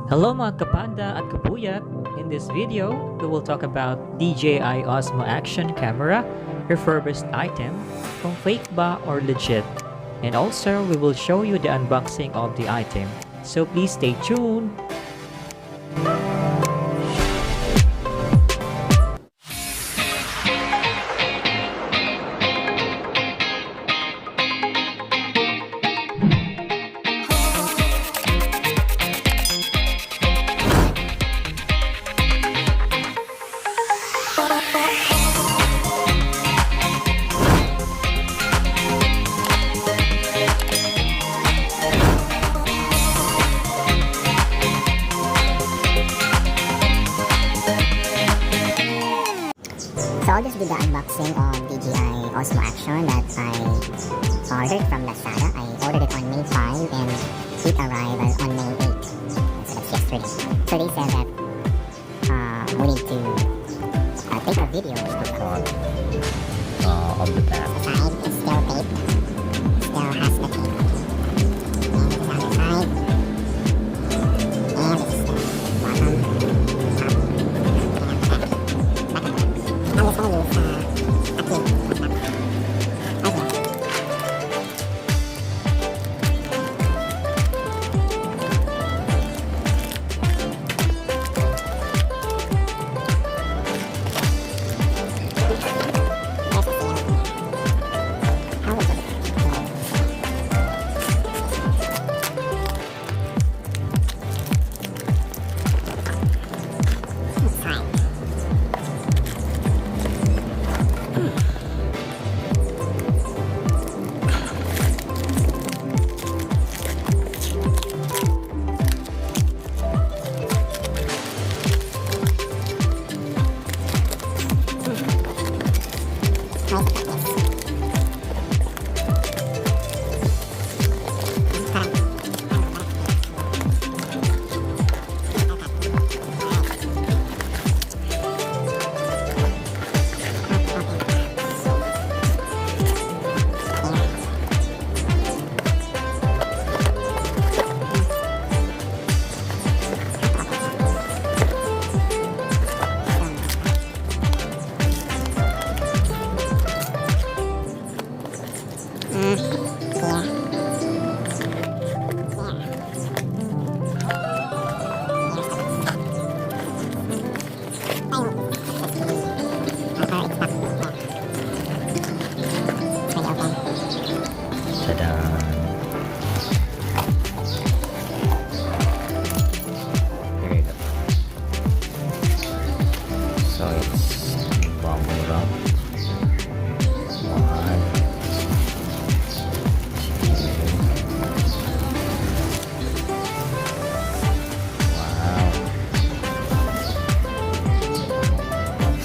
Hello mga kapanda at kapuyat! In this video, we will talk about DJI OSMO Action Camera refurbished item, kung fake ba or legit. And also, we will show you the unboxing of the item. So please stay tuned! So I'll just do the unboxing of DJI OSMO Action that I ordered from Lazada. I ordered it on May 5 and it arrived on May 8. So that's yesterday. So they said that we need to take a video Of the back. The side is still taped. Still has the tape. And this is the other side. And this is the bottom. I'm just gonna use a tape.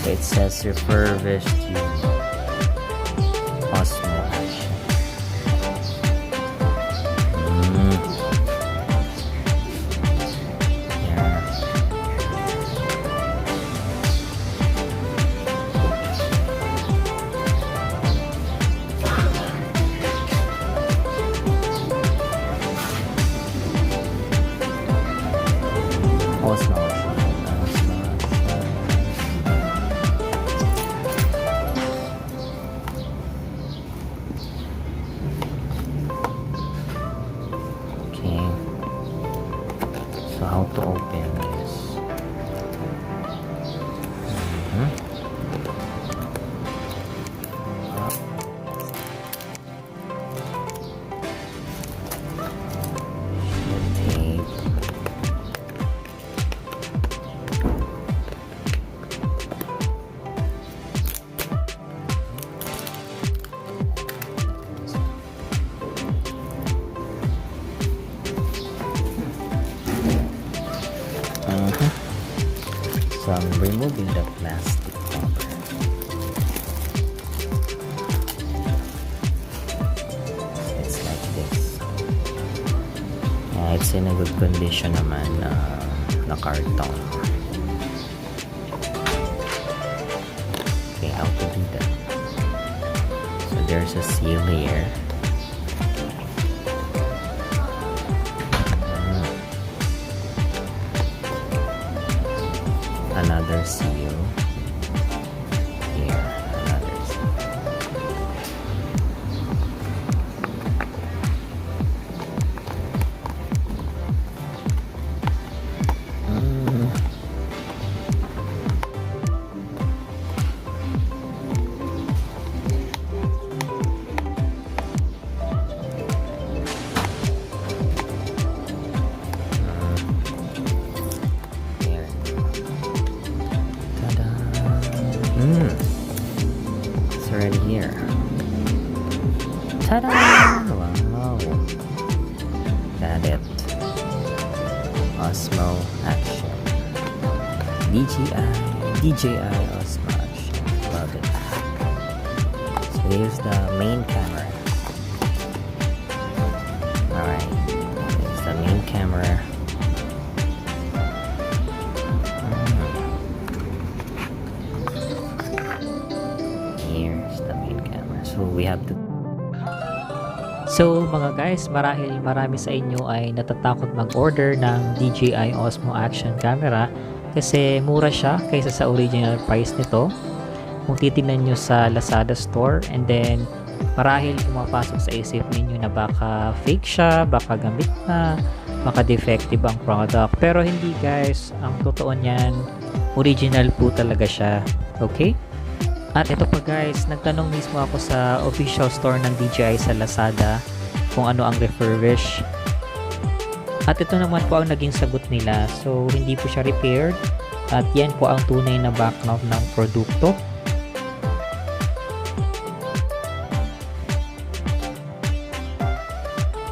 It says refurbished OSMO Action. Yeah. OSMO. So how to open this? So I'm removing the plastic cover. It's like this. It's in a good condition naman na carton. Okay, how to do that? So there's a seal here. another seal. Here, another seal. Here. Ta-da! It's already here. Ta-da! Wow! Got it. Osmo Action. DJI OSMO Action. Love it. So here's the main camera. Alright. Here's the main camera. Here's the main camera. So we have to. So mga guys, marami sa inyo ay natatakot mag-order ng DJI Osmo Action Camera kasi mura siya kaysa sa original price nito. Kung titingnan nyo sa Lazada store, and then marahil pumapasok sa isip ninyo na baka fake siya, baka gamit na, baka defective ang product. Pero hindi guys, ang totoo niyan, original po talaga siya. Okay? At ito pa guys, nagtanong mismo ako sa official store ng DJI sa Lazada kung ano ang refurbished. At ito naman po ang naging sagot nila. So, hindi po siya repaired. At yan po ang tunay na background ng produkto.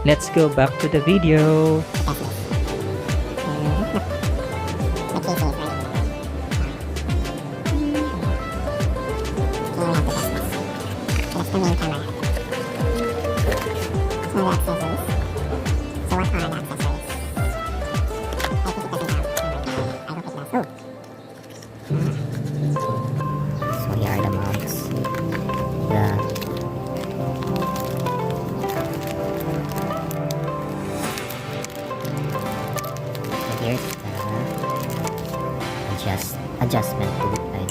Let's go back to the video. The main camera. So the accessories. So what are the accessories? I think it doesn't have. I don't think it does. So here are the mounts. So here's the adjustment to the time.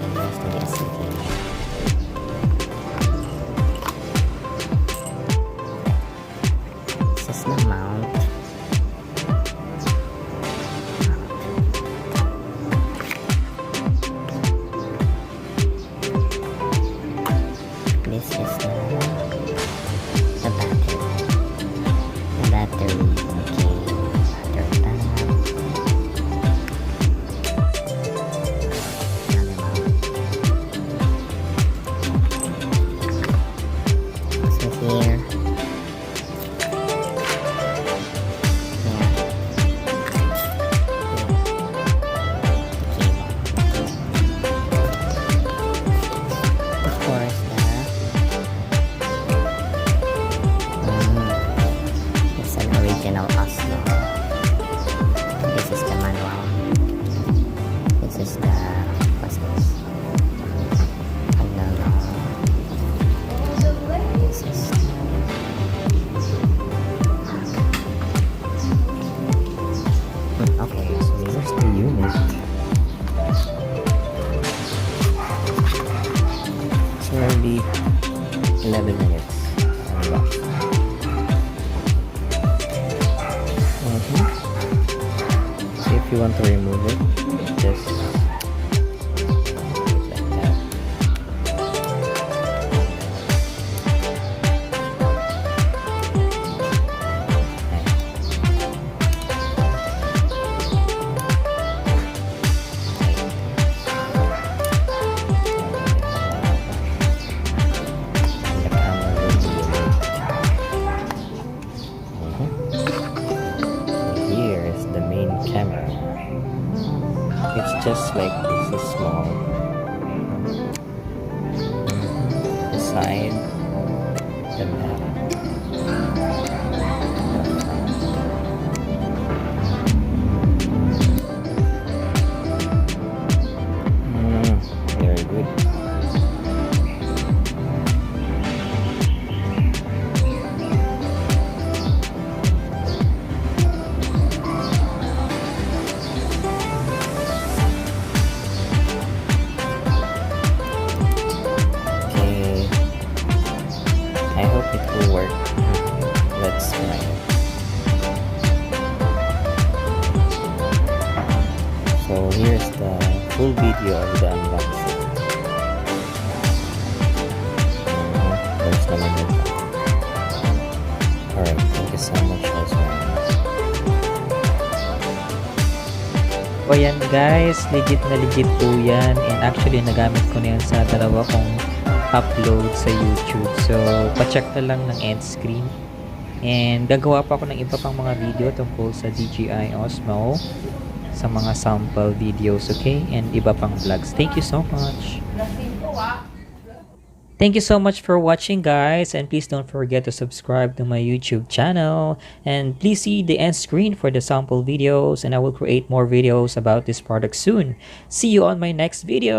And here's the SCT. The mount. This is the battery. The battery. Okay. Battery pack. Another mount. So here. OSMO. This is the manual. This is the what's this? I don't know. This is okay. So here's the unit. It's already 11 minutes. If you want to remove it, just like that. The camera will be removed. Here is the main camera. It's just like this, is small. The side, the back. Very good. full video of the unboxing. There's naman ito. Alright, thank you so much Osmo. O yan guys, legit po yan, and actually nagamit ko na yan sa dalawa kong upload sa YouTube. So, pa-check na lang ng end screen. And gagawa pa ako ng iba pang mga video tungkol sa DJI OSMO, sa mga sample videos, okay? And iba pang vlogs. Thank you so much. Thank you so much for watching guys, and please don't forget to subscribe to my YouTube channel, and please see the end screen for the sample videos, and I will create more videos about this product soon. See you on my next video.